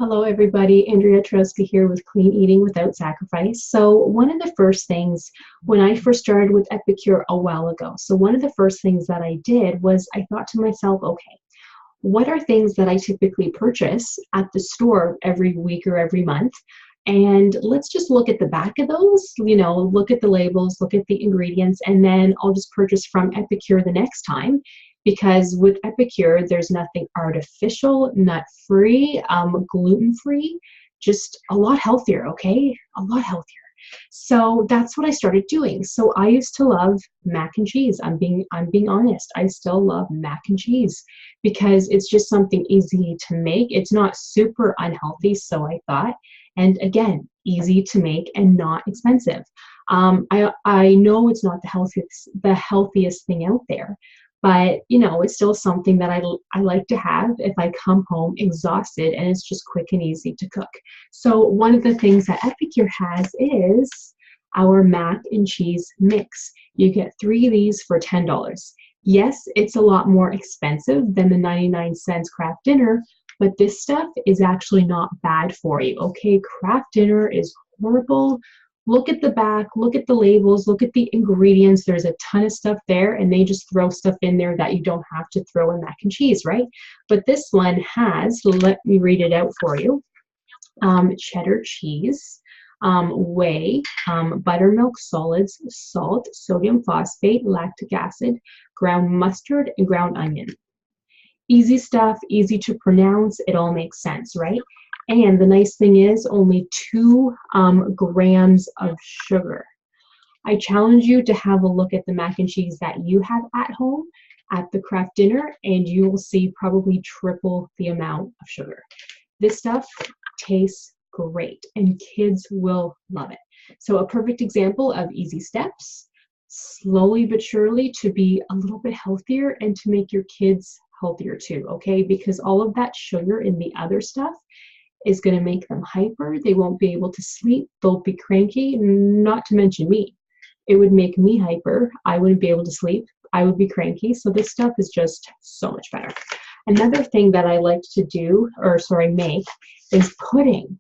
Hello, everybody. Andrea Trotsky here with Clean Eating Without Sacrifice. So one of the first things when I first started with Epicure a while ago, so one of the first things that I did was I thought to myself, okay, what are things that I typically purchase at the store every week or every month? And let's just look at the back of those, look at the labels, look at the ingredients, and then I'll just purchase from Epicure the next time. Because with Epicure, there's nothing artificial, nut-free, gluten-free, just a lot healthier, okay? A lot healthier. So that's what I started doing. So I used to love mac and cheese. I'm being honest. I still love mac and cheese because it's just something easy to make. It's not super unhealthy, so I thought. And again, easy to make and not expensive. I know it's not the healthiest thing out there, but it's still something that I like to have if I come home exhausted, and it's just quick and easy to cook. So one of the things that Epicure has is our mac and cheese mix. You get 3 of these for $10. Yes, it's a lot more expensive than the 99 cents Kraft Dinner, but this stuff is actually not bad for you, okay? Kraft Dinner is horrible. Look at the back, look at the labels, look at the ingredients. There's a ton of stuff there, and they just throw stuff in there that you don't have to throw in mac and cheese, right? But this one has, let me read it out for you, cheddar cheese, whey, buttermilk solids, salt, sodium phosphate, lactic acid, ground mustard, and ground onion. Easy stuff, easy to pronounce, it all makes sense, right? And the nice thing is only 2 grams of sugar. I challenge you to have a look at the mac and cheese that you have at home at the Kraft Dinner, and you will see probably triple the amount of sugar. This stuff tastes great, and kids will love it. So a perfect example of easy steps, slowly but surely to be a little bit healthier and to make your kids healthier too, okay? Because all of that sugar in the other stuff is going to make them hyper. They won't be able to sleep. They'll be cranky, not to mention me. It would make me hyper. I wouldn't be able to sleep. I would be cranky. So this stuff is just so much better. Another thing that I like to make is pudding.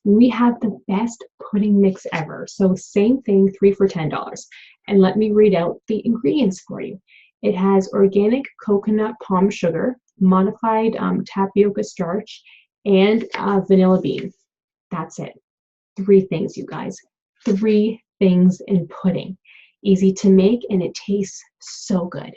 We have the best pudding mix ever. So same thing, 3 for $10. And let me read out the ingredients for you. It has organic coconut palm sugar, modified tapioca starch, and vanilla bean. That's it. 3 things, you guys. 3 things in pudding. Easy to make, and it tastes so good.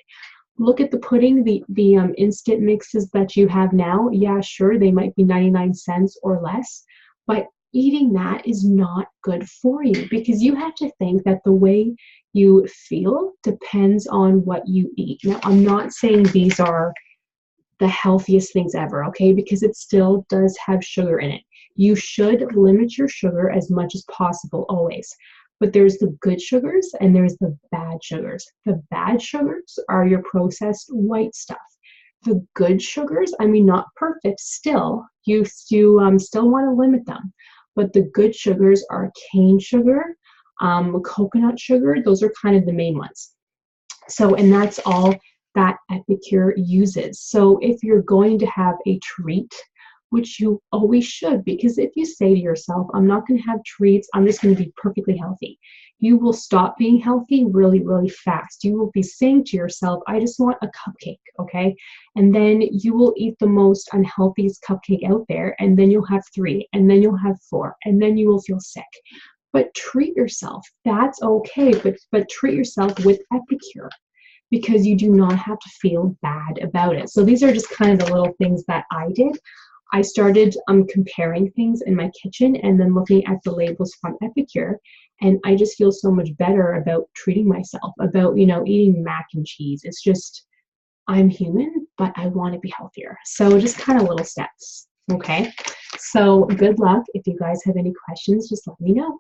Look at the pudding, the instant mixes that you have now. Yeah, sure, they might be 99 cents or less, but eating that is not good for you, because you have to think that the way you feel depends on what you eat. Now, I'm not saying these are the healthiest things ever, okay? Because it still does have sugar in it. You should limit your sugar as much as possible always. But there's the good sugars and there's the bad sugars. The bad sugars are your processed white stuff. The good sugars, I mean, not perfect still. You still want to limit them. But the good sugars are cane sugar, coconut sugar. Those are kind of the main ones. So, and that's all that Epicure uses. So if you're going to have a treat, which you always should, because if you say to yourself, I'm not going to have treats, I'm just going to be perfectly healthy, you will stop being healthy really, really fast. You will be saying to yourself, I just want a cupcake, okay? And then you will eat the most unhealthiest cupcake out there, and then you'll have 3, and then you'll have 4, and then you will feel sick. But treat yourself. That's okay, but treat yourself with Epicure, because you do not have to feel bad about it. So these are just kind of the little things that I did. I started comparing things in my kitchen and then looking at the labels from Epicure, and I just feel so much better about treating myself, about, eating mac and cheese. It's just, I'm human, but I want to be healthier. So just kind of little steps, okay? So good luck. If you guys have any questions, just let me know.